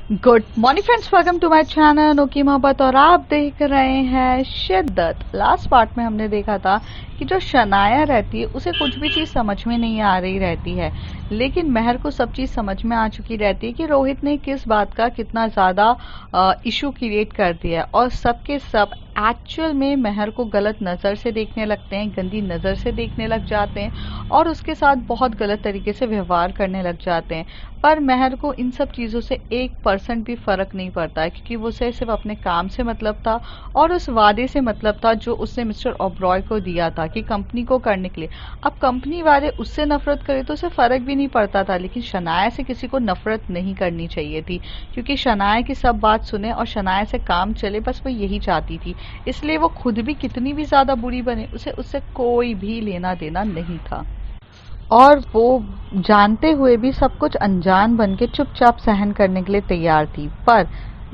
Good morning friends, welcome to my channel नोकी मोहब्बत। और आप देख रहे हैं शिद्दत। लास्ट पार्ट में हमने देखा था कि जो शनाया रहती है उसे कुछ भी चीज़ समझ में नहीं आ रही रहती है, लेकिन महर को सब चीज़ समझ में आ चुकी रहती है कि रोहित ने किस बात का कितना ज़्यादा इशू क्रिएट कर दिया है। और सबके सब एक्चुअल में महर को गलत नज़र से देखने लगते हैं, गंदी नज़र से देखने लग जाते हैं और उसके साथ बहुत गलत तरीके से व्यवहार करने लग जाते हैं। पर महर को इन सब चीज़ों से 1% भी फ़र्क नहीं पड़ता है, क्योंकि वो उसे सिर्फ अपने काम से मतलब था और उस वादे से मतलब था जो उसने मिस्टर ओबरॉय को दिया था कि कंपनी को करने के लिए। अब कंपनी वाले उससे नफरत करे तो उसे फ़र्क भी नहीं पड़ता था, लेकिन शनाया से किसी को नफरत नहीं करनी चाहिए थी, क्योंकि शनाया की सब बात सुने और शनाया से काम चले, बस वो यही चाहती थी। इसलिए वो खुद भी कितनी भी ज़्यादा बुरी बने, उसे उससे कोई भी लेना देना नहीं था और वो जानते हुए भी सब कुछ अनजान बन के चुपचाप सहन करने के लिए तैयार थी। पर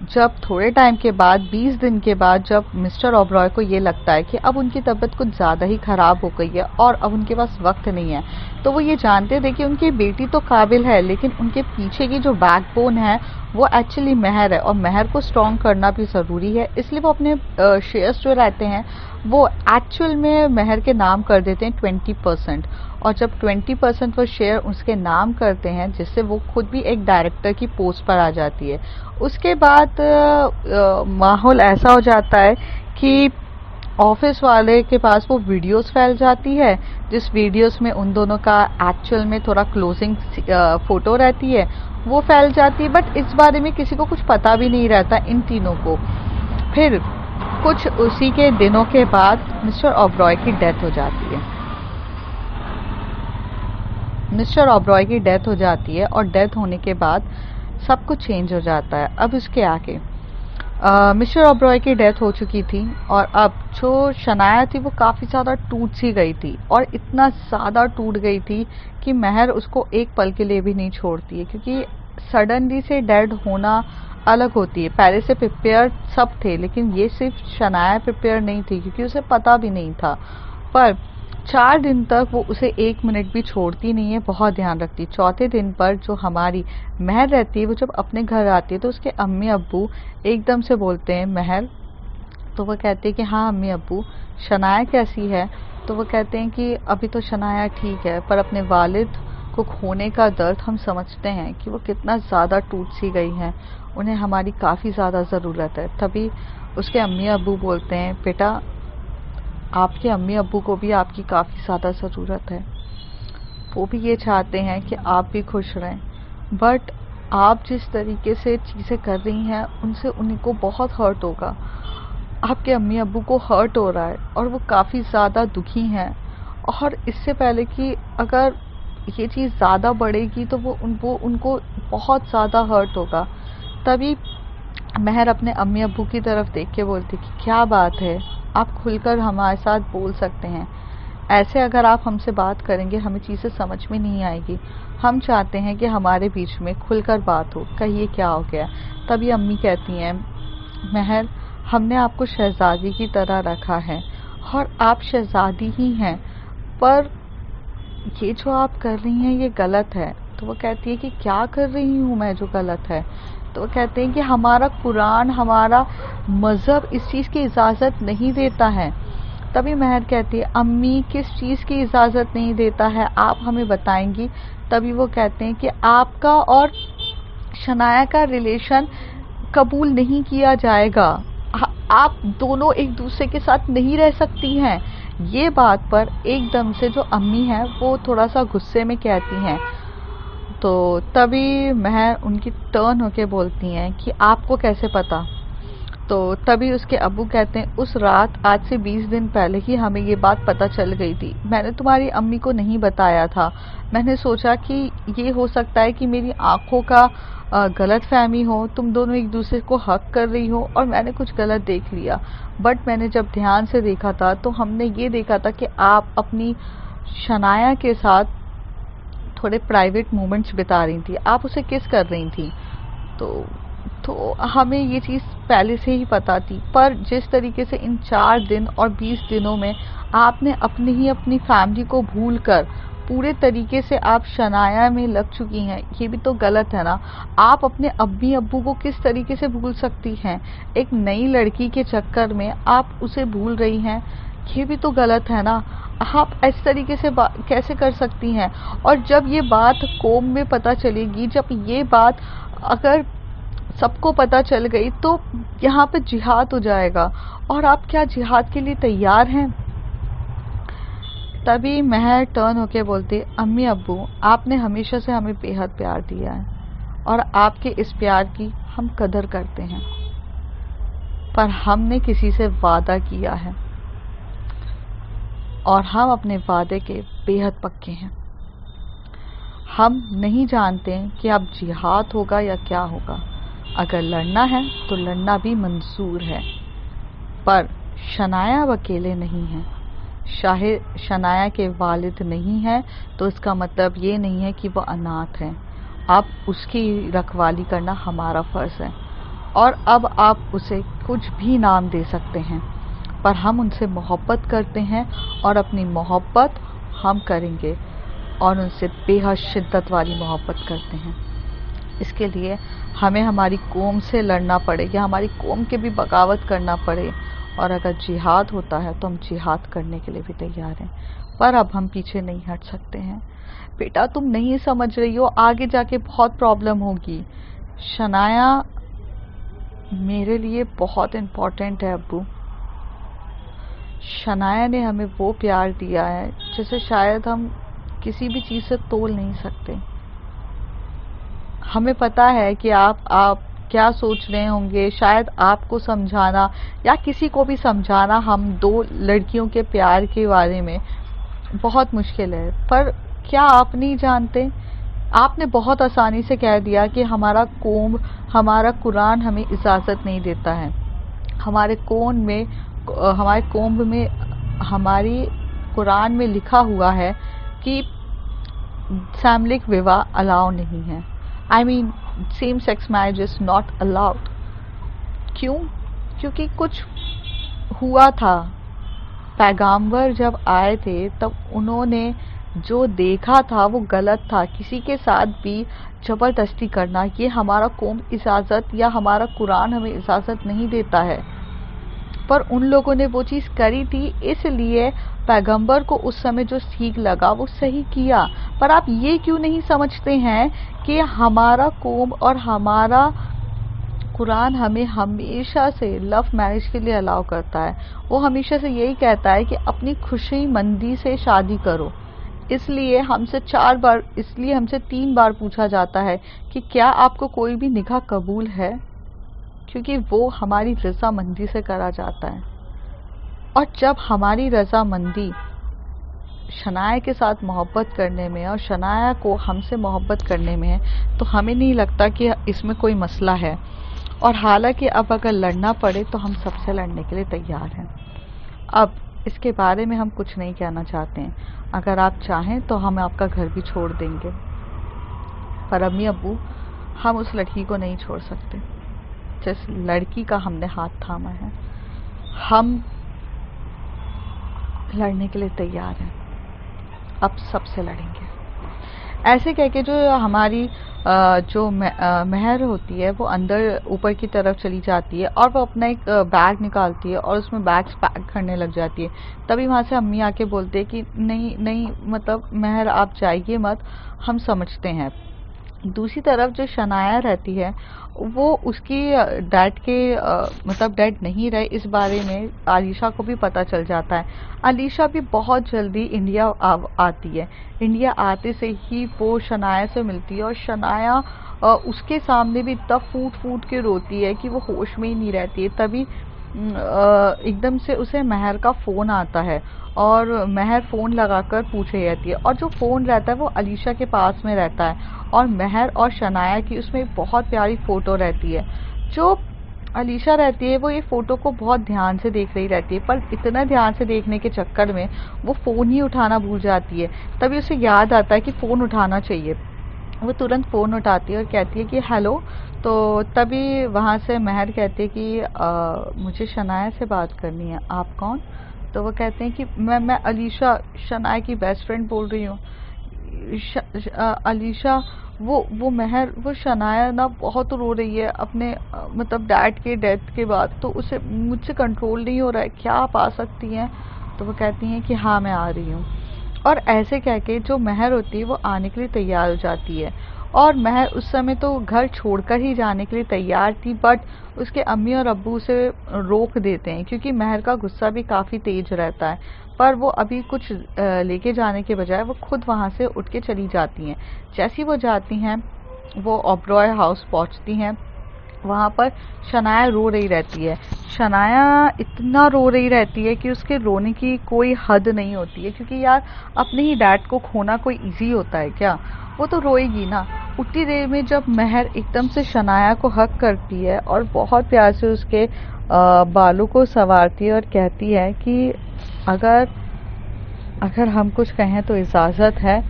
जब थोड़े टाइम के बाद, 20 दिन के बाद, जब मिस्टर ओबरॉय को ये लगता है कि अब उनकी तबीयत कुछ ज़्यादा ही ख़राब हो गई है और अब उनके पास वक्त नहीं है, तो वो ये जानते थे कि उनकी बेटी तो काबिल है, लेकिन उनके पीछे की जो बैकबोन है वो एक्चुअली महर है और महर को स्ट्रॉन्ग करना भी ज़रूरी है। इसलिए वो अपने शेयर्स जो रहते हैं वो एक्चुअल में महर के नाम कर देते हैं 20%। और जब 20% वो शेयर उसके नाम करते हैं, जिससे वो खुद भी एक डायरेक्टर की पोस्ट पर आ जाती है, उसके बाद माहौल ऐसा हो जाता है कि ऑफिस वाले के पास वो वीडियोस फैल जाती है, जिस वीडियोस में उन दोनों का एक्चुअल में थोड़ा क्लोजिंग फोटो रहती है, वो फैल जाती है। बट इस बारे में किसी को कुछ पता भी नहीं रहता इन तीनों को। फिर कुछ उसी के दिनों के बाद मिस्टर ओबरॉय की डेथ हो जाती है। मिस्टर ओबरॉय की डेथ हो जाती है और डेथ होने के बाद सब कुछ चेंज हो जाता है। अब इसके आगे मिस्टर ओबरॉय की डेथ हो चुकी थी और अब जो शनाया थी वो काफ़ी ज़्यादा टूट सी गई थी और इतना ज़्यादा टूट गई थी कि महर उसको एक पल के लिए भी नहीं छोड़ती है, क्योंकि सडनली से डेड होना अलग होती है। पहले से प्रिपेयर सब थे, लेकिन ये सिर्फ शनाया प्रिपेयर नहीं थी, क्योंकि उसे पता भी नहीं था। पर 4 दिन तक वो उसे 1 मिनट भी छोड़ती नहीं है, बहुत ध्यान रखती। चौथे दिन पर जो हमारी महर रहती है, वो जब अपने घर आती है तो उसके अम्मी अब्बू एकदम से बोलते हैं महर, तो वो कहते हैं कि हाँ अम्मी अब्बू, शनाया कैसी है? तो वो कहते हैं कि अभी तो शनाया ठीक है, पर अपने वालिद को खोने का दर्द हम समझते हैं कि वो कितना ज़्यादा टूट सी गई हैं, उन्हें हमारी काफ़ी ज़्यादा ज़रूरत है। तभी उसके अम्मी अब्बू बोलते हैं, बेटा आपके अम्मी अब्बू को भी आपकी काफ़ी ज़्यादा ज़रूरत है, वो भी ये चाहते हैं कि आप भी खुश रहें, बट आप जिस तरीके से चीज़ें कर रही हैं उनसे उनको बहुत हर्ट होगा। आपके अम्मी अब्बू को हर्ट हो रहा है और वो काफ़ी ज़्यादा दुखी हैं, और इससे पहले कि अगर ये चीज़ ज़्यादा बढ़ेगी तो वो उनको बहुत ज़्यादा हर्ट होगा। तभी महर अपने अम्मी अब्बू की तरफ देख के बोलती कि क्या बात है, आप खुलकर हमारे साथ बोल सकते हैं। ऐसे अगर आप हमसे बात करेंगे हमें चीज़ें समझ में नहीं आएगी। हम चाहते हैं कि हमारे बीच में खुलकर बात हो, कहिए क्या हो गया। तभी अम्मी कहती हैं, महर हमने आपको शहजादी की तरह रखा है और आप शहजादी ही हैं, पर ये जो आप कर रही हैं ये गलत है। तो वो कहती है कि क्या कर रही हूँ मैं जो गलत है? तो वो कहते हैं कि हमारा कुरान, हमारा मज़हब इस चीज़ की इजाज़त नहीं देता है। तभी महर कहती है, अम्मी किस चीज़ की इजाज़त नहीं देता है, आप हमें बताएंगी? तभी वो कहते हैं कि आपका और शनाया का रिलेशन कबूल नहीं किया जाएगा, आप दोनों एक दूसरे के साथ नहीं रह सकती हैं। ये बात पर एकदम से जो अम्मी हैं वो थोड़ा सा गुस्से में कहती हैं। तो तभी महर उनकी टर्न होके बोलती हैं कि आपको कैसे पता? तो तभी उसके अब्बू कहते हैं, उस रात आज से 20 दिन पहले ही हमें ये बात पता चल गई थी। मैंने तुम्हारी अम्मी को नहीं बताया था, मैंने सोचा कि ये हो सकता है कि मेरी आंखों का गलत फहमी हो, तुम दोनों एक दूसरे को हक कर रही हो और मैंने कुछ गलत देख लिया। बट मैंने जब ध्यान से देखा था तो हमने ये देखा था कि आप अपनी शनाया के साथ थोड़े प्राइवेट मोमेंट्स बिता रही थी, आप उसे किस कर रही थी। तो हमें ये चीज़ पहले से ही पता थी, पर जिस तरीके से इन 4 दिन और 20 दिनों में आपने अपनी फैमिली को भूलकर पूरे तरीके से आप शनाया में लग चुकी हैं, ये भी तो गलत है ना। आप अपने अम्मी अब्बू को किस तरीके से भूल सकती हैं? एक नई लड़की के चक्कर में आप उसे भूल रही हैं, ये भी तो गलत है ना। आप इस तरीके से कैसे कर सकती हैं? और जब ये बात कौम में पता चलेगी, जब ये बात अगर सबको पता चल गई, तो यहाँ पे जिहाद हो जाएगा। और आप क्या जिहाद के लिए तैयार हैं? तभी महर टर्न होके बोलती, अम्मी अब्बू, आपने हमेशा से हमें बेहद प्यार दिया है और आपके इस प्यार की हम कदर करते हैं, पर हमने किसी से वादा किया है और हम अपने वादे के बेहद पक्के हैं। हम नहीं जानते कि अब जिहाद होगा या क्या होगा। अगर लड़ना है तो लड़ना भी मंजूर है, पर शनाया अब अकेले नहीं है। शाहिद शनाया के वालिद नहीं है तो इसका मतलब ये नहीं है कि वो अनाथ है। अब उसकी रखवाली करना हमारा फ़र्ज़ है और अब आप उसे कुछ भी नाम दे सकते हैं, पर हम उनसे मोहब्बत करते हैं और अपनी मोहब्बत हम करेंगे और उनसे बेहद शिद्दत वाली मोहब्बत करते हैं। इसके लिए हमें हमारी कौम से लड़ना पड़े या हमारी कौम के भी बगावत करना पड़े, और अगर जिहाद होता है तो हम जिहाद करने के लिए भी तैयार हैं, पर अब हम पीछे नहीं हट सकते हैं। बेटा तुम नहीं समझ रही हो, आगे जाके बहुत प्रॉब्लम होगी। शनाया मेरे लिए बहुत इम्पोर्टेंट है अब्बू। शनाया ने हमें वो प्यार दिया है जिसे शायद हम किसी भी चीज़ से तोल नहीं सकते। हमें पता है कि आप क्या सोच रहे होंगे, शायद आपको समझाना या किसी को भी समझाना हम दो लड़कियों के प्यार के बारे में बहुत मुश्किल है, पर क्या आप नहीं जानते? आपने बहुत आसानी से कह दिया कि हमारा कौम, हमारा कुरान हमें इजाज़त नहीं देता है। हमारे कौम में हमारी कुरान में लिखा हुआ है कि सामूहिक विवाह अलाउ नहीं है। I mean, same sex marriage is not allowed. क्यों? क्योंकि कुछ हुआ था। पैगंबर जब आए थे तब उन्होंने जो देखा था वो गलत था। किसी के साथ भी जबरदस्ती करना, ये हमारा कौम इजाज़त या हमारा कुरान हमें इजाज़त नहीं देता है, पर उन लोगों ने वो चीज़ करी थी, इसलिए पैगंबर को उस समय जो सीख लगा वो सही किया। पर आप ये क्यों नहीं समझते हैं कि हमारा कौम और हमारा कुरान हमें हमेशा से लव मैरिज के लिए अलाउ करता है। वो हमेशा से यही कहता है कि अपनी खुशी मंदी से शादी करो। इसलिए हमसे 3 बार पूछा जाता है कि क्या आपको कोई भी निकाह कबूल है, क्योंकि वो हमारी रजामंदी से करा जाता है। और जब हमारी रजामंदी शनाया के साथ मोहब्बत करने में और शनाया को हमसे मोहब्बत करने में है, तो हमें नहीं लगता कि इसमें कोई मसला है। और हालांकि अब अगर लड़ना पड़े तो हम सबसे लड़ने के लिए तैयार हैं। अब इसके बारे में हम कुछ नहीं कहना चाहते हैं। अगर आप चाहें तो हम आपका घर भी छोड़ देंगे, पर अम्मी अब्बू, हम उस लड़की को नहीं छोड़ सकते जिस लड़की का हमने हाथ थामा है। हम लड़ने के लिए तैयार हैं, अब सबसे लड़ेंगे। ऐसे कह के जो हमारी महर होती है वो अंदर ऊपर की तरफ चली जाती है और वो अपना एक बैग निकालती है और उसमें बैग्स पैक करने लग जाती है। तभी वहाँ से अम्मी आके बोलते हैं कि नहीं नहीं, मतलब महर आप जाइए मत, हम समझते हैं। दूसरी तरफ जो शनाया रहती है वो उसकी डैड के मतलब डैड नहीं रहे इस बारे में आलिशा को भी पता चल जाता है। आलिशा भी बहुत जल्दी इंडिया आती है। इंडिया आते से ही वो शनाया से मिलती है और शनाया उसके सामने भी इतना फूट फूट के रोती है कि वो होश में ही नहीं रहती है। तभी एकदम से उसे महर का फ़ोन आता है और महर फ़ोन लगाकर पूछे रहती है, और जो फ़ोन रहता है वो अलीशा के पास में रहता है और महर और शनाया की उसमें बहुत प्यारी फ़ोटो रहती है। जो अलीशा रहती है वो ये फ़ोटो को बहुत ध्यान से देख रही रहती है, पर इतना ध्यान से देखने के चक्कर में वो फ़ोन ही उठाना भूल जाती है। तभी उसे याद आता है कि फ़ोन उठाना चाहिए। वो तुरंत फ़ोन उठाती है और कहती है कि हेलो। तो तभी वहाँ से महर कहती है कि मुझे शनाया से बात करनी है, आप कौन? तो वो कहते हैं कि मैं अलीशा, शनाया की बेस्ट फ्रेंड बोल रही हूँ। अलीशा वो महर वो शनाया ना बहुत रो रही है अपने मतलब डैड के डेथ के बाद, तो उसे मुझसे कंट्रोल नहीं हो रहा है, क्या आप आ सकती हैं? तो वो कहती हैं कि हाँ मैं आ रही हूँ। और ऐसे कह के जो महर होती है वो आने के लिए तैयार हो जाती है। और महर उस समय तो घर छोड़कर ही जाने के लिए तैयार थी, बट उसके अम्मी और अब्बू उसे रोक देते हैं क्योंकि महर का गुस्सा भी काफ़ी तेज रहता है। पर वो अभी कुछ लेके जाने के बजाय वो खुद वहाँ से उठ के चली जाती हैं। जैसी वो जाती हैं वो ओबरॉय हाउस पहुँचती हैं। वहाँ पर शनाया रो रही रहती है। शनाया इतना रो रही रहती है कि उसके रोने की कोई हद नहीं होती है, क्योंकि यार अपने ही डैड को खोना कोई इजी होता है क्या? वो तो रोएगी ना। उतनी देर में जब महर एकदम से शनाया को हक करती है और बहुत प्यार से उसके बालों को संवारती है और कहती है कि अगर अगर हम कुछ कहें तो इजाज़त है।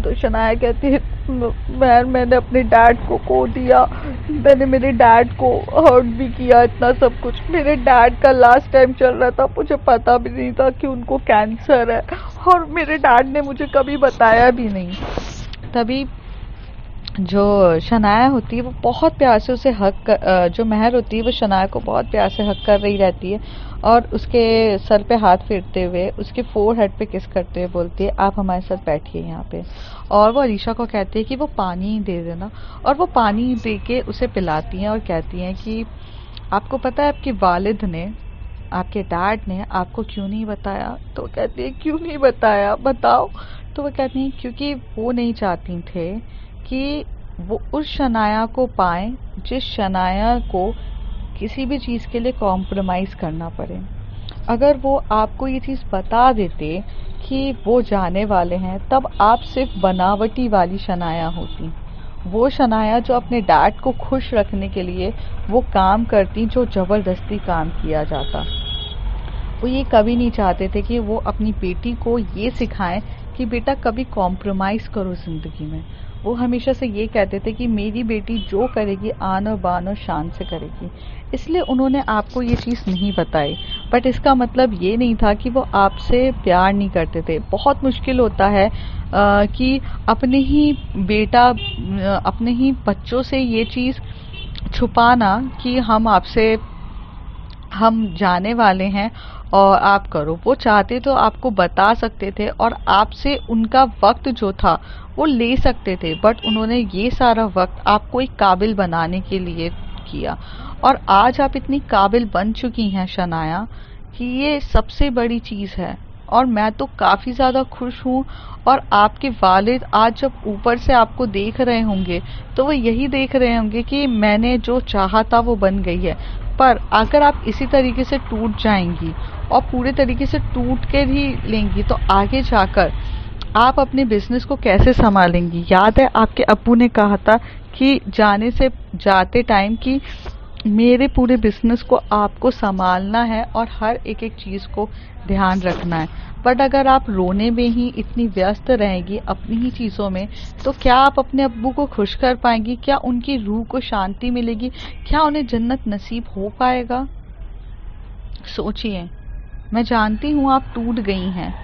तो शनाया कहती है मैंने अपने डैड को खो दिया, मैंने मेरे डैड को हर्ट भी किया, इतना सब कुछ। मेरे डैड का लास्ट टाइम चल रहा था, मुझे पता भी नहीं था कि उनको कैंसर है, और मेरे डैड ने मुझे कभी बताया भी नहीं। तभी जो शनाया होती है वो बहुत प्यार से उसे जो महर होती है वो शनाया को बहुत प्यार से हक कर रही रहती है और उसके सर पे हाथ फेरते हुए उसके फोरहेड पे किस करते हुए बोलती है आप हमारे साथ बैठिए यहाँ पे। और वो अलीशा को कहती है कि वो पानी दे देना, और वो पानी दे के उसे पिलाती हैं और कहती हैं कि आपको पता है आपके वालिद ने, आपके डैड ने आपको क्यों नहीं बताया? तो वो कहती है क्यों नहीं बताया, बताओ। तो वो कहती हैं क्योंकि वो नहीं चाहती थे कि वो उस शनाया को पाएं जिस शनाया को किसी भी चीज़ के लिए कॉम्प्रोमाइज़ करना पड़े। अगर वो आपको ये चीज़ बता देते कि वो जाने वाले हैं, तब आप सिर्फ बनावटी वाली शनाया होती, वो शनाया जो अपने डैड को खुश रखने के लिए वो काम करती जो ज़बरदस्ती काम किया जाता। वो ये कभी नहीं चाहते थे कि वो अपनी बेटी को ये सिखाएं कि बेटा कभी कॉम्प्रोमाइज़ करो ज़िंदगी में। वो हमेशा से ये कहते थे कि मेरी बेटी जो करेगी आन और बान और शान से करेगी, इसलिए उन्होंने आपको ये चीज़ नहीं बताई। बट इसका मतलब ये नहीं था कि वो आपसे प्यार नहीं करते थे। बहुत मुश्किल होता है कि अपने ही बच्चों से ये चीज़ छुपाना कि हम जाने वाले हैं और आप करो। वो चाहते तो आपको बता सकते थे और आपसे उनका वक्त जो था वो ले सकते थे, बट उन्होंने ये सारा वक्त आपको एक काबिल बनाने के लिए किया। और आज आप इतनी काबिल बन चुकी हैं शनाया कि ये सबसे बड़ी चीज़ है। और मैं तो काफ़ी ज़्यादा खुश हूँ। और आपके वालिद आज जब ऊपर से आपको देख रहे होंगे तो वो यही देख रहे होंगे कि मैंने जो चाहा था वो बन गई है। पर अगर आप इसी तरीके से टूट जाएंगी और पूरे तरीके से टूट कर ही लेंगी तो आगे जाकर आप अपने बिजनेस को कैसे संभालेंगी? याद है आपके अब्बू ने कहा था कि जाने से जाते टाइम कि मेरे पूरे बिजनेस को आपको संभालना है और हर एक एक चीज़ को ध्यान रखना है। बट अगर आप रोने में ही इतनी व्यस्त रहेंगी अपनी ही चीज़ों में, तो क्या आप अपने अब्बू को खुश कर पाएंगी? क्या उनकी रूह को शांति मिलेगी? क्या उन्हें जन्नत नसीब हो पाएगा? सोचिए। मैं जानती हूँ आप टूट गई हैं,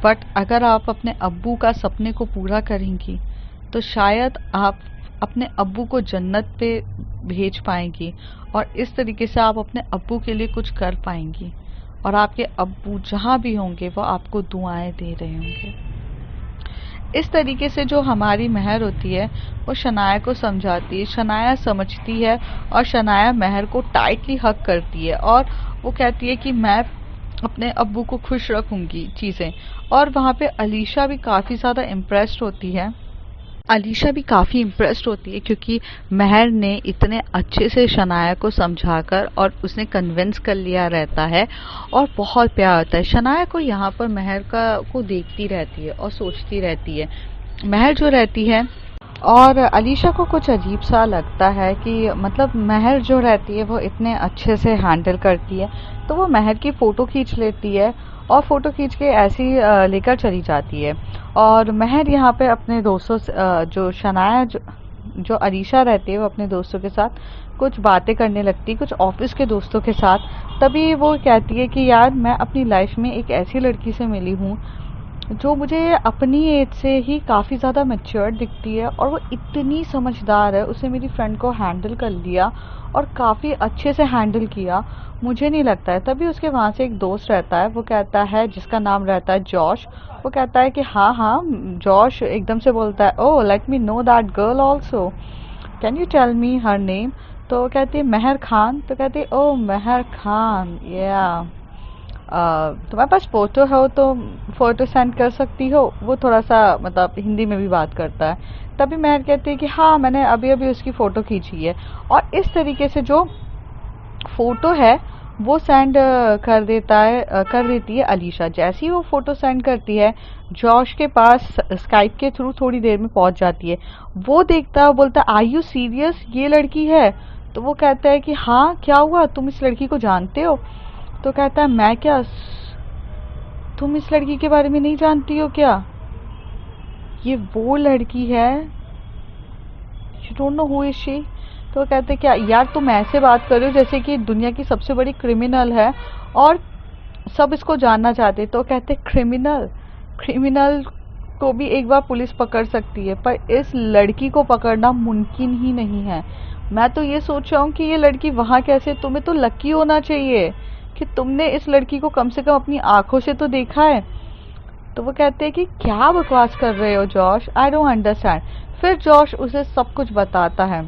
बट अगर आप अपने अब्बू का सपने को पूरा करेंगी तो शायद आप अपने अब्बू को जन्नत पे भेज पाएंगी और इस तरीके से आप अपने अब्बू के लिए कुछ कर पाएंगी और आपके अब्बू जहाँ भी होंगे वो आपको दुआएं दे रहे होंगे। इस तरीके से जो हमारी महर होती है वो शनाया को समझाती है, शनाया समझती है और शनाया महर को टाइटली हग करती है और वो कहती है कि मैं अपने अब्बू को खुश रखूंगी चीज़ें। और वहाँ पे अलीशा भी काफ़ी ज़्यादा इम्प्रेस्ड होती है। क्योंकि महर ने इतने अच्छे से शनाया को समझाकर और उसने कन्विंस कर लिया रहता है और बहुत प्यार होता है। शनाया को यहाँ पर महर को देखती रहती है और सोचती रहती है। महर जो रहती है और अलीशा को कुछ अजीब सा लगता है कि मतलब महर जो रहती है वो इतने अच्छे से हैंडल करती है, तो वो महर की फ़ोटो खींच लेती है और फ़ोटो खींच के ऐसी लेकर चली जाती है। और महर यहाँ पे अपने दोस्तों से जो शनाया जो अलीशा रहती है वो अपने दोस्तों के साथ कुछ बातें करने लगती है, कुछ ऑफिस के दोस्तों के साथ। तभी वो कहती है कि यार मैं अपनी लाइफ में एक ऐसी लड़की से मिली हूँ जो मुझे अपनी एज से ही काफ़ी ज़्यादा मैच्योर दिखती है, और वो इतनी समझदार है, उसने मेरी फ्रेंड को हैंडल कर लिया और काफ़ी अच्छे से हैंडल किया। मुझे नहीं लगता है। तभी उसके वहाँ से एक दोस्त रहता है, वो कहता है, जिसका नाम रहता है जॉश। वो कहता है कि हाँ हाँ। जॉश एकदम से बोलता है, oh let me know that girl also, can you tell me her name. तो वो कहती है मेहर खान। तो कहती है ओह मेहर खान, या तुम्हारे पास फोटो हो तो फोटो सेंड कर सकती हो। वो थोड़ा सा मतलब हिंदी में भी बात करता है। तभी मेहर कहती है कि हाँ मैंने अभी अभी उसकी फ़ोटो खींची है। और इस तरीके से जो फ़ोटो है वो सेंड कर देती है अलीशा। जैसे ही वो फ़ोटो सेंड करती है, जॉश के पास स्काइप के थ्रू थोड़ी देर में पहुंच जाती है। वो देखता है, बोलता है आर यू सीरियस, ये लड़की है। तो वो कहता है कि हाँ क्या हुआ, तुम इस लड़की को जानते हो। तो कहता है मैं क्या, तुम इस लड़की के बारे में नहीं जानती हो क्या, ये वो लड़की है, you don't know who is she. तो वो कहते क्या यार, तुम ऐसे बात कर रहे हो जैसे कि दुनिया की सबसे बड़ी क्रिमिनल है और सब इसको जानना चाहते। तो कहते क्रिमिनल, क्रिमिनल को भी एक बार पुलिस पकड़ सकती है, पर इस लड़की को पकड़ना मुमकिन ही नहीं है। मैं तो ये सोच रहा हूँ कि ये लड़की वहां कैसे, तुम्हें तो लकी होना चाहिए कि तुमने इस लड़की को कम से कम अपनी आंखों से तो देखा है। तो वो कहते हैं कि क्या बकवास कर रहे हो जॉश, आई डोंट अंडरस्टैंड। फिर जॉश उसे सब कुछ बताता है।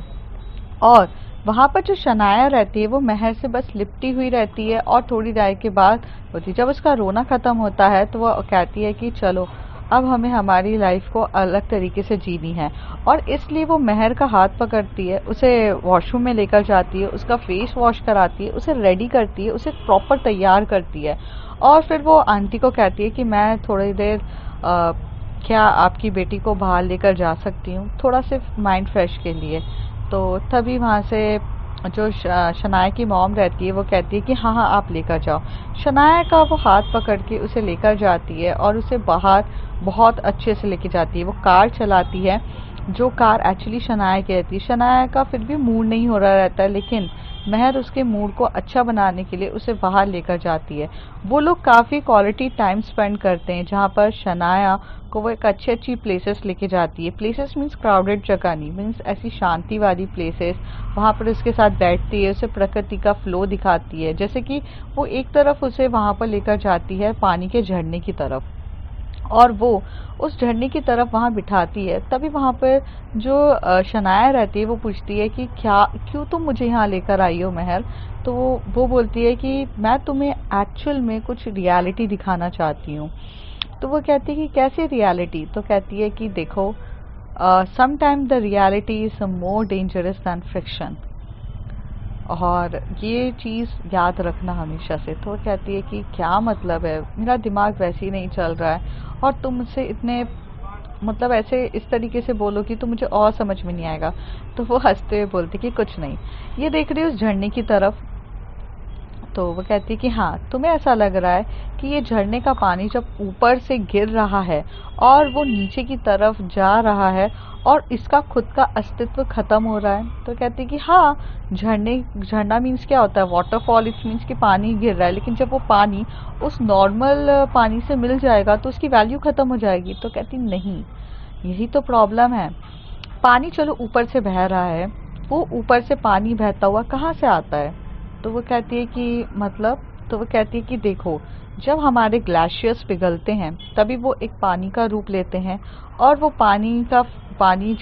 और वहाँ पर जो शनाया रहती है वो मेहर से बस लिपटी हुई रहती है, और थोड़ी देर के बाद होती, जब उसका रोना ख़त्म होता है तो वो कहती है कि चलो अब हमें हमारी लाइफ को अलग तरीके से जीनी है। और इसलिए वो मेहर का हाथ पकड़ती है, उसे वॉशरूम में लेकर जाती है, उसका फेस वॉश कराती है, उसे रेडी करती है, उसे प्रॉपर तैयार करती है। और फिर वो आंटी को कहती है कि मैं थोड़ी देर क्या आपकी बेटी को बाहर लेकर जा सकती हूँ, थोड़ा सिर्फ माइंड फ्रेश के लिए। तो तभी वहाँ से जो शनाया की मॉम रहती है वो कहती है कि हाँ हाँ आप लेकर जाओ। शनाया का वो हाथ पकड़ के उसे लेकर जाती है और उसे बाहर बहुत अच्छे से लेके जाती है। वो कार चलाती है, जो कार एक्चुअली शनाया की रहती है। शनाया का फिर भी मूड नहीं हो रहा रहता है, लेकिन मेहर उसके मूड को अच्छा बनाने के लिए उसे बाहर लेकर जाती है। वो लोग काफ़ी क्वालिटी टाइम स्पेंड करते हैं, जहाँ पर शनाया को वो एक अच्छी अच्छी प्लेसेस लेके जाती है। प्लेसेस मीन्स क्राउडेड जगह नहीं, मीन्स ऐसी शांति वाली प्लेसेस। वहाँ पर उसके साथ बैठती है, उसे प्रकृति का फ्लो दिखाती है। जैसे कि वो एक तरफ उसे वहाँ पर लेकर जाती है पानी के झरने की तरफ, और वो उस झरने की तरफ वहाँ बिठाती है। तभी वहाँ पर जो शनाया रहती है वो पूछती है कि क्या, क्यों तुम मुझे यहाँ लेकर आई हो मेहर। तो वो बोलती है कि मैं तुम्हें एक्चुअल में कुछ रियलिटी दिखाना चाहती हूँ। तो वो कहती है कि कैसे रियलिटी। तो कहती है कि देखो, sometime the reality is more dangerous than fiction, और ये चीज़ याद रखना हमेशा से। तो वो कहती है कि क्या मतलब है, मेरा दिमाग वैसे ही नहीं चल रहा है और तुम मुझसे इतने मतलब ऐसे इस तरीके से बोलो कि तो मुझे और समझ में नहीं आएगा। तो वो हंसते हुए बोलती कि कुछ नहीं, ये देख रही हो उस झरने की तरफ। तो वो कहती है कि हाँ, तुम्हें ऐसा लग रहा है कि ये झरने का पानी जब ऊपर से गिर रहा है और वो नीचे की तरफ जा रहा है और इसका खुद का अस्तित्व खत्म हो रहा है। तो कहती है कि हाँ, झरना मीन्स क्या होता है, वाटरफॉल, इट मीन्स कि पानी गिर रहा है, लेकिन जब वो पानी उस नॉर्मल पानी से मिल जाएगा तो उसकी वैल्यू खत्म हो जाएगी। तो कहती नहीं, यही तो प्रॉब्लम है। पानी चलो ऊपर से बह रहा है, वो ऊपर से पानी बहता हुआ कहाँ से आता है। तो वो कहती है कि मतलब, तो वो कहती है कि देखो, जब हमारे ग्लेशियर्स पिघलते हैं तभी वो एक पानी का रूप लेते हैं, और वो पानी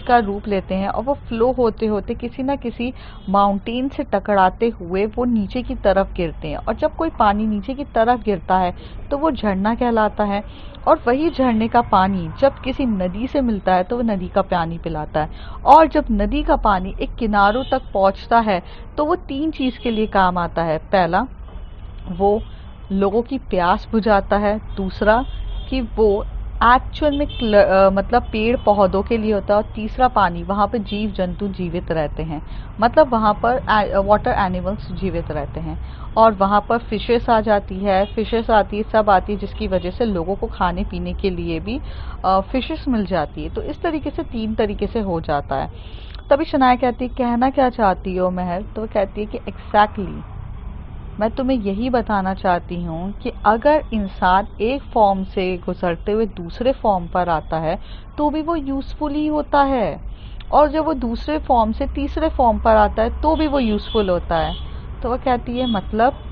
का रूप लेते हैं, और वो फ्लो होते होते किसी ना किसी माउंटेन से टकराते हुए वो नीचे की तरफ गिरते हैं। और जब कोई पानी नीचे की तरफ गिरता है तो वो झरना कहलाता है। और वही झरने का पानी जब किसी नदी से मिलता है तो वो नदी का पानी पिलाता है। और जब नदी का पानी एक किनारों तक पहुंचता है तो वो तीन चीज़ के लिए काम आता है। पहला, वो लोगों की प्यास बुझाता है। दूसरा, कि वो एक्चुअल में मतलब पेड़ पौधों के लिए होता है। और तीसरा, पानी, वहाँ पर जीव जंतु जीवित रहते हैं, मतलब वहाँ पर वाटर एनिमल्स जीवित रहते हैं। और वहाँ पर फिशेस आ जाती है, फिशेस आती है, सब आती है, जिसकी वजह से लोगों को खाने पीने के लिए भी फिशेस मिल जाती है। तो इस तरीके से तीन तरीके से हो जाता है। तभी शनाया कहती है कहना क्या चाहती हो मेहर। तो वो कहती है कि एग्जैक्टली मैं तुम्हें यही बताना चाहती हूँ कि अगर इंसान एक फॉर्म से गुजरते हुए दूसरे फॉर्म पर आता है तो भी वो यूज़फुल ही होता है, और जब वो दूसरे फॉर्म से तीसरे फॉर्म पर आता है तो भी वो यूज़फुल होता है। तो वो कहती है मतलब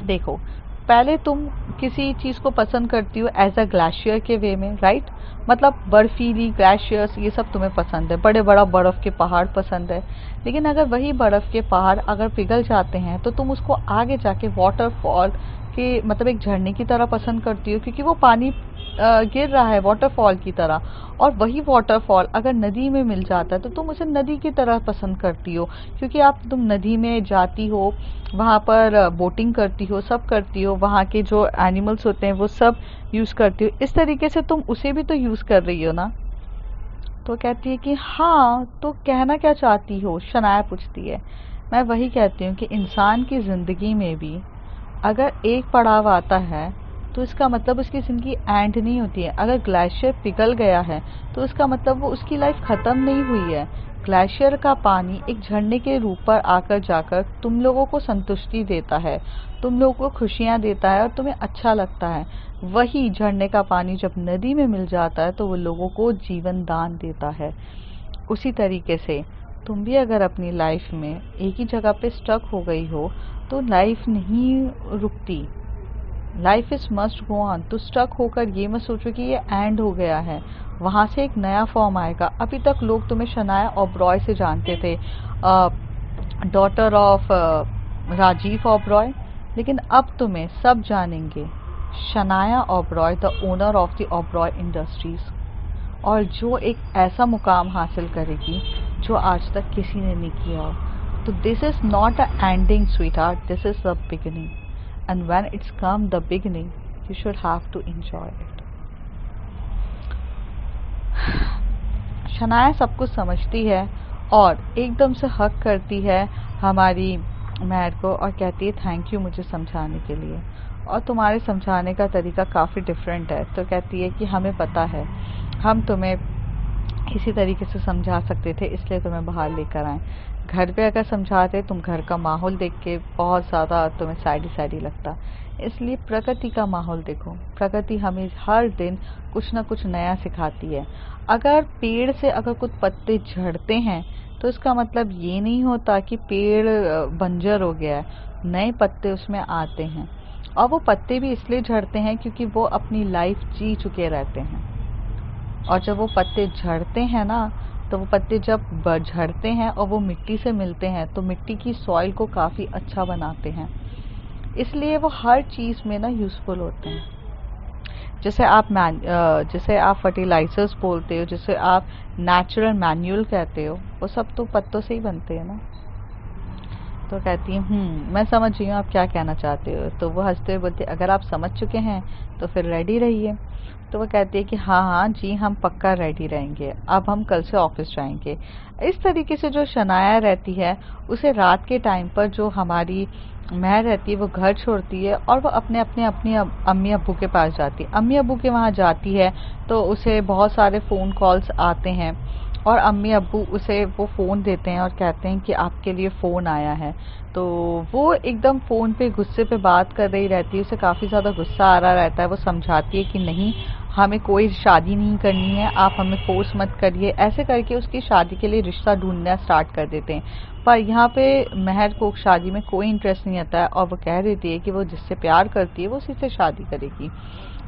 देखो, पहले तुम किसी चीज़ को पसंद करती हो एज अ ग्लेशियर के वे में, राइट? मतलब बर्फीली ग्लेशियर्स ये सब तुम्हें पसंद है, बड़े बड़ा बर्फ़ के पहाड़ पसंद है। लेकिन अगर वही बर्फ़ के पहाड़ अगर पिघल जाते हैं तो तुम उसको आगे जाके वाटरफॉल के मतलब एक झरने की तरह पसंद करती हो, क्योंकि वो पानी गिर रहा है वाटरफॉल की तरह। और वही वाटरफॉल अगर नदी में मिल जाता है तो तुम उसे नदी की तरह पसंद करती हो, क्योंकि आप तुम नदी में जाती हो, वहाँ पर बोटिंग करती हो, सब करती हो, वहाँ के जो एनिमल्स होते हैं वो सब यूज़ करती हो। इस तरीके से तुम उसे भी तो यूज़ कर रही हो ना। तो कहती है कि हाँ, तो कहना क्या चाहती हो? शनाया पूछती है। मैं वही कहती हूँ कि इंसान की ज़िंदगी में भी अगर एक पड़ाव आता है तो इसका मतलब उसकी ज़िंदगी एंड नहीं होती है। अगर ग्लेशियर पिघल गया है तो इसका मतलब वो उसकी लाइफ ख़त्म नहीं हुई है। ग्लेशियर का पानी एक झरने के रूप पर आकर जाकर तुम लोगों को संतुष्टि देता है, तुम लोगों को खुशियाँ देता है और तुम्हें अच्छा लगता है। वही झरने का पानी जब नदी में मिल जाता है तो वो लोगों को जीवन दान देता है। उसी तरीके से तुम भी अगर अपनी लाइफ में एक ही जगह पे स्टक हो गई हो तो लाइफ नहीं रुकती, life is must go on. तो स्टक होकर ये मत सोचो कि ये एंड हो गया है, वहाँ से एक नया फॉर्म आएगा। अभी तक लोग तुम्हें शनाया ओबरॉय से जानते थे, डॉटर ऑफ राजीव ओबरॉय, लेकिन अब तुम्हें सब जानेंगे Shanaya Oberoi, the owner of the Oberoi industries, और जो एक ऐसा मुकाम हासिल करेगी जो आज तक किसी ने नहीं किया हो। तो this is not a ending sweetheart, this is the beginning, and when it's come the beginning you should have to enjoy it. Shanaya सब कुछ समझती है और एकदम से हक करती है हमारी महर को और कहती है थैंक यू मुझे समझाने के लिए, और तुम्हारे समझाने का तरीका काफ़ी डिफरेंट है। तो कहती है कि हमें पता है, हम तुम्हें इसी तरीके से समझा सकते थे इसलिए तुम्हें बाहर लेकर आए। घर पे अगर समझाते तुम घर का माहौल देख के बहुत ज़्यादा तुम्हें सैडी सैडी लगता, इसलिए प्रकृति का माहौल देखो। प्रकृति हमें हर दिन कुछ ना कुछ नया सिखाती है। अगर पेड़ से अगर कुछ पत्ते झड़ते हैं तो इसका मतलब ये नहीं होता कि पेड़ बंजर हो गया है, नए पत्ते उसमें आते हैं। और वो पत्ते भी इसलिए झड़ते हैं क्योंकि वो अपनी लाइफ जी चुके रहते हैं, और जब वो पत्ते झड़ते हैं ना, तो वो पत्ते जब झड़ते हैं और वो मिट्टी से मिलते हैं तो मिट्टी की सॉइल को काफ़ी अच्छा बनाते हैं, इसलिए वो हर चीज़ में ना यूज़फुल होते हैं। जैसे आप फर्टिलाइजर्स बोलते हो, जैसे आप नेचुरल मैन्यूअल कहते हो, वो सब तो पत्तों से ही बनते हैं ना। तो कहती है मैं समझ रही हूँ आप क्या कहना चाहते हो। तो वो हंसते हुए बोलती है अगर आप समझ चुके हैं तो फिर रेडी रहिए। तो वो कहती है कि हाँ हाँ जी, हम पक्का रेडी रहेंगे, अब हम कल से ऑफिस जाएंगे। इस तरीके से जो शनाया रहती है उसे रात के टाइम पर जो हमारी महर रहती है वो घर छोड़ती है और वो अपने अपनी अम्मी अब्बू के पास जाती है। अम्मी अब्बू के वहाँ जाती है तो उसे बहुत सारे फ़ोन कॉल्स आते हैं और अम्मी अब्बू उसे वो फ़ोन देते हैं और कहते हैं कि आपके लिए फ़ोन आया है। तो वो एकदम फ़ोन पे गुस्से पे बात कर रही रहती है, उसे काफ़ी ज़्यादा गुस्सा आ रहा रहता है। वो समझाती है कि नहीं, हमें कोई शादी नहीं करनी है, आप हमें फोर्स मत करिए। ऐसे करके उसकी शादी के लिए रिश्ता ढूंढना स्टार्ट कर देते हैं। पर यहाँ पे महर को शादी में कोई इंटरेस्ट नहीं आता है और वो कह देती है कि वो जिससे प्यार करती है वो उसी से शादी करेगी।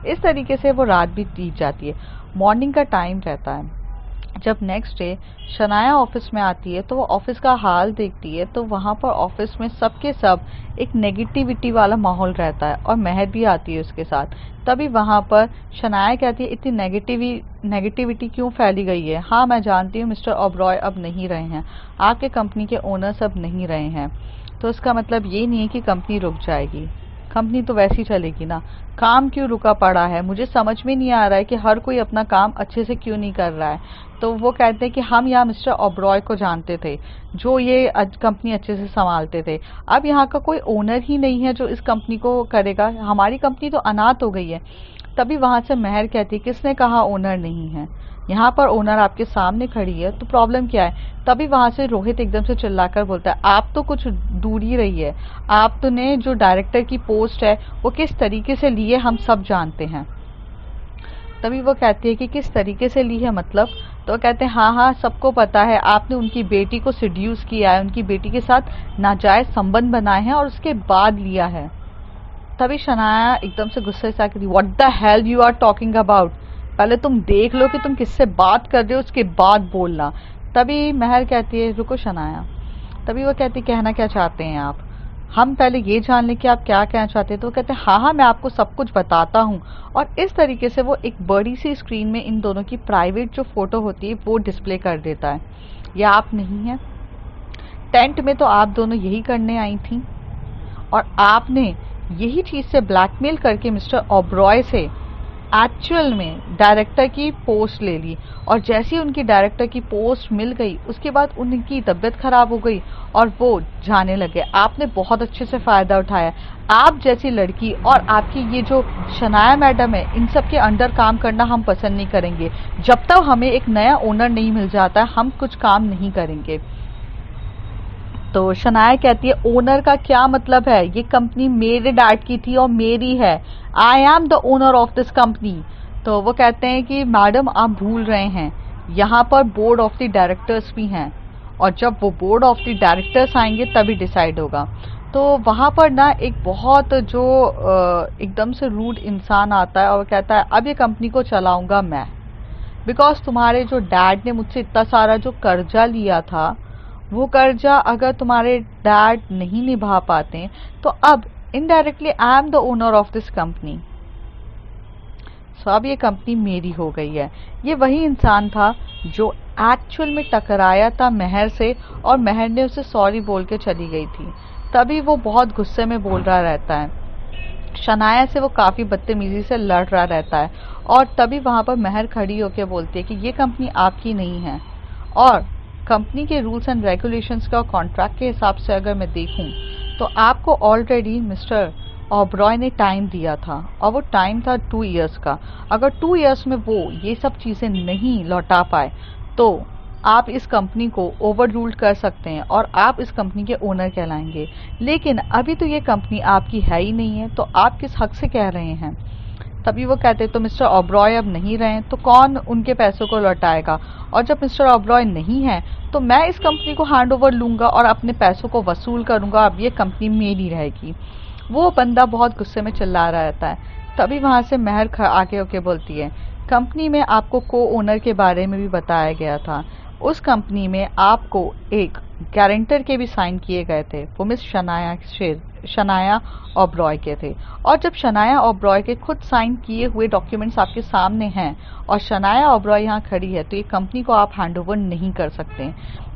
इस तरीके से वो रात भी बीत जाती है। मॉर्निंग का टाइम रहता है। जब नेक्स्ट डे शनाया ऑफिस में आती है तो वो ऑफिस का हाल देखती है, तो वहाँ पर ऑफिस में सबके सब एक नेगेटिविटी वाला माहौल रहता है और महर भी आती है उसके साथ। तभी वहाँ पर शनाया कहती है इतनी नेगेटिविटी क्यों फैली गई है। हाँ मैं जानती हूँ मिस्टर ओबरॉय अब नहीं रहे हैं, आपके कंपनी के ओनर्स अब नहीं रहे हैं, तो इसका मतलब ये नहीं है कि कंपनी रुक जाएगी। कंपनी तो वैसी चलेगी ना, काम क्यों रुका पड़ा है। मुझे समझ में नहीं आ रहा है कि हर कोई अपना काम अच्छे से क्यों नहीं कर रहा है। तो वो कहते हैं कि हम यहाँ मिस्टर ओबरॉय को जानते थे जो ये कंपनी अच्छे से संभालते थे, अब यहाँ का कोई ओनर ही नहीं है जो इस कंपनी को करेगा, हमारी कंपनी तो अनाथ हो गई है। तभी वहां से महर कहती है किसने कहा ओनर नहीं है, यहाँ पर ओनर आपके सामने खड़ी है, तो प्रॉब्लम क्या है। तभी वहां से रोहित एकदम से चिल्लाकर बोलता है आप तो कुछ दूर ही रहिए, आपने जो डायरेक्टर की पोस्ट है वो किस तरीके से ली है हम सब जानते हैं। तभी वो कहती है कि किस तरीके से ली है मतलब, तो वो कहते हैं हाँ हाँ सबको पता है, आपने उनकी बेटी को सिड्यूस किया है, उनकी बेटी के साथ नाजायज संबंध बनाए हैं और उसके बाद लिया है। तभी शनाया एकदम से गुस्से से आकर what the hell you are talking about, पहले तुम देख लो कि तुम किससे बात कर रहे हो उसके बाद बोलना। तभी महर कहती है रुको शनाया। तभी वो कहती कहना क्या चाहते हैं आप, हम पहले ये जान लें कि आप क्या कहना चाहते हैं। तो वो कहते हैं हाँ हाँ मैं आपको सब कुछ बताता हूँ। और इस तरीके से वो एक बड़ी सी स्क्रीन में इन दोनों की प्राइवेट जो फोटो होती है वो डिस्प्ले कर देता है। ये आप नहीं है, टेंट में तो आप दोनों यही करने आई थी और आपने यही चीज से ब्लैकमेल करके मिस्टर ओबरॉय से एक्चुअल में डायरेक्टर की पोस्ट ले ली। और जैसे ही उनकी डायरेक्टर की पोस्ट मिल गई उसके बाद उनकी तबीयत खराब हो गई और वो जाने लगे। आपने बहुत अच्छे से फायदा उठाया, आप जैसी लड़की और आपकी ये जो शनाया मैडम है इन सब के अंडर काम करना हम पसंद नहीं करेंगे। जब तक हमें एक नया ओनर नहीं मिल जाता हम कुछ काम नहीं करेंगे। तो शनाया कहती है ओनर का क्या मतलब है, ये कंपनी मेरे डैड की थी और मेरी है, आई am the owner of this company. तो वो कहते हैं कि मैडम आप भूल रहे हैं, यहाँ पर बोर्ड ऑफ द डायरेक्टर्स भी हैं और जब वो बोर्ड ऑफ द डायरेक्टर्स आएंगे तभी डिसाइड होगा। तो वहाँ पर ना एक बहुत जो एकदम से रूड इंसान आता है और कहता है अब ये कंपनी को चलाऊंगा मैं, बिकॉज तुम्हारे जो डैड ने मुझसे इतना सारा जो कर्जा लिया था वो कर्जा अगर तुम्हारे डैड नहीं निभा पाते तो अब indirectly I am the owner of this company, so अब ये कंपनी मेरी हो गई है। ये वही इंसान था जो एक्चुअल में टकराया था महर से और महर ने उसे सॉरी बोल के चली गई थी। तभी वो बहुत गुस्से में बोल रहा रहता है, शनाया से वो काफी बदतमीजी से लड़ रहा रहता है। और तभी वहां पर महर खड़ी होकर बोलती है कि ये कंपनी आपकी नहीं है और कंपनी के रूल्स एंड रेगुलेशंस का कॉन्ट्रैक्ट के हिसाब से अगर मैं देखूं तो आपको ऑलरेडी मिस्टर ओबरॉय ने टाइम दिया था और वो टाइम था 2 इयर्स का। अगर 2 इयर्स में वो ये सब चीजें नहीं लौटा पाए तो आप इस कंपनी को ओवर रूल्ड कर सकते हैं और आप इस कंपनी के ओनर कहलाएंगे। लेकिन अभी तो ये कंपनी आपकी है ही नहीं है, तो आप किस हक से कह रहे हैं। तभी वो कहते तो मिस्टर ओबरॉय अब नहीं रहे तो कौन उनके पैसों को लौटाएगा, और जब मिस्टर ओबरॉय नहीं है तो मैं इस कंपनी को हैंड ओवर लूंगा और अपने पैसों को वसूल करूंगा, अब ये कंपनी मेरी रहेगी। वो बंदा बहुत गुस्से में चिल्ला रहा रहता है। तभी वहां से महर आगे होके बोलती है कंपनी में आपको को ओनर के बारे में भी बताया गया था, उस कंपनी में आपको एक गारंटर के भी साइन किए गए थे, वो मिस शनाया ओबरॉय के थे। और जब शनाया ओबरॉय के खुद साइन किए हुए डॉक्यूमेंट्स आपके सामने हैं और शनाया ओबरॉय यहाँ खड़ी है तो ये कंपनी को आप हैंडओवर नहीं कर सकते।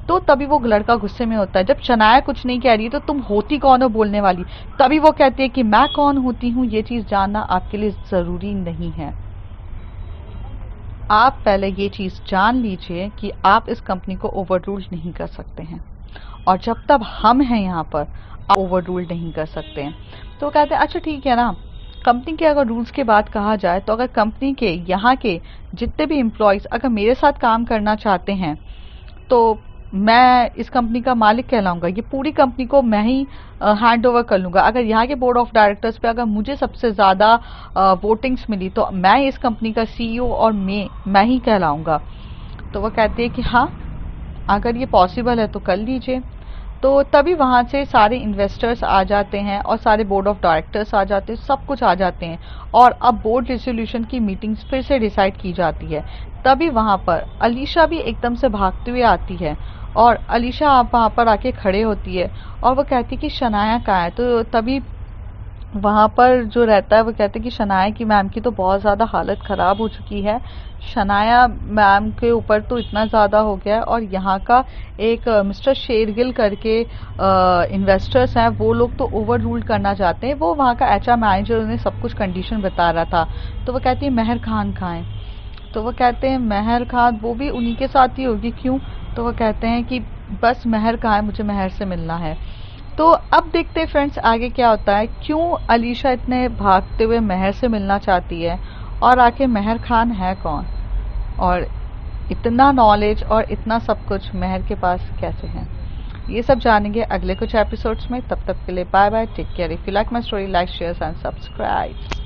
तो तभी वो लड़का गुस्से में होता है, जब शनाया कुछ नहीं कह रही तो तुम होती कौन हो बोलने वाली। तभी वो कहती है कि मैं कौन होती हूँ ये चीज जानना आपके लिए जरूरी नहीं है, आप पहले ये चीज जान लीजिए कि आप इस कंपनी को ओवर रूल नहीं कर सकते हैं और जब तक हम हैं यहाँ पर आप ओवर रूल नहीं कर सकते हैं। तो कहते हैं अच्छा ठीक है ना, कंपनी के अगर रूल्स की बात कहा जाए तो अगर कंपनी के यहाँ के जितने भी एम्प्लॉयज अगर मेरे साथ काम करना चाहते हैं तो मैं इस कंपनी का मालिक कहलाऊंगा, ये पूरी कंपनी को मैं ही हैंड ओवर कर लूंगा। अगर यहाँ के बोर्ड ऑफ डायरेक्टर्स पे अगर मुझे सबसे ज्यादा वोटिंग्स मिली तो मैं इस कंपनी का सीईओ और मैं ही कहलाऊंगा। तो वो कहते हैं कि हाँ अगर ये पॉसिबल है तो कर लीजिए। तो तभी वहां से सारे इन्वेस्टर्स आ जाते हैं और सारे बोर्ड ऑफ डायरेक्टर्स आ जाते हैं, सब कुछ आ जाते हैं और अब बोर्ड रेजोल्यूशन की मीटिंग्स फिर से डिसाइड की जाती है। तभी वहां पर अलीशा भी एकदम से भागते हुए आती है और अलीशा आप वहां पर आके खड़े होती है और वो कहती है कि शनाया कहाँ है। तो तभी वहां पर जो रहता है वो कहते हैं कि शनाया की मैम की तो बहुत ज्यादा हालत खराब हो चुकी है, शनाया मैम के ऊपर तो इतना ज्यादा हो गया है। और यहाँ का एक मिस्टर शेरगिल करके इन्वेस्टर्स हैं, वो लोग तो ओवर रूल करना चाहते हैं। वो वहाँ का एचआर मैनेजर उन्हें सब कुछ कंडीशन बता रहा था। तो वो कहती है महर खान कहाँ है। तो वो कहते हैं महर खान वो भी उन्हीं के साथ ही होगी, क्यों। तो वो कहते हैं कि बस महर कहाँ है, मुझे महर से मिलना है। तो अब देखते हैं फ्रेंड्स आगे क्या होता है, क्यों अलीशा इतने भागते हुए महर से मिलना चाहती है और आखिर मेहर खान है कौन, और इतना नॉलेज और इतना सब कुछ मेहर के पास कैसे है, ये सब जानेंगे अगले कुछ एपिसोड्स में। तब तक के लिए bye bye, take care. If you like my story, like share and subscribe.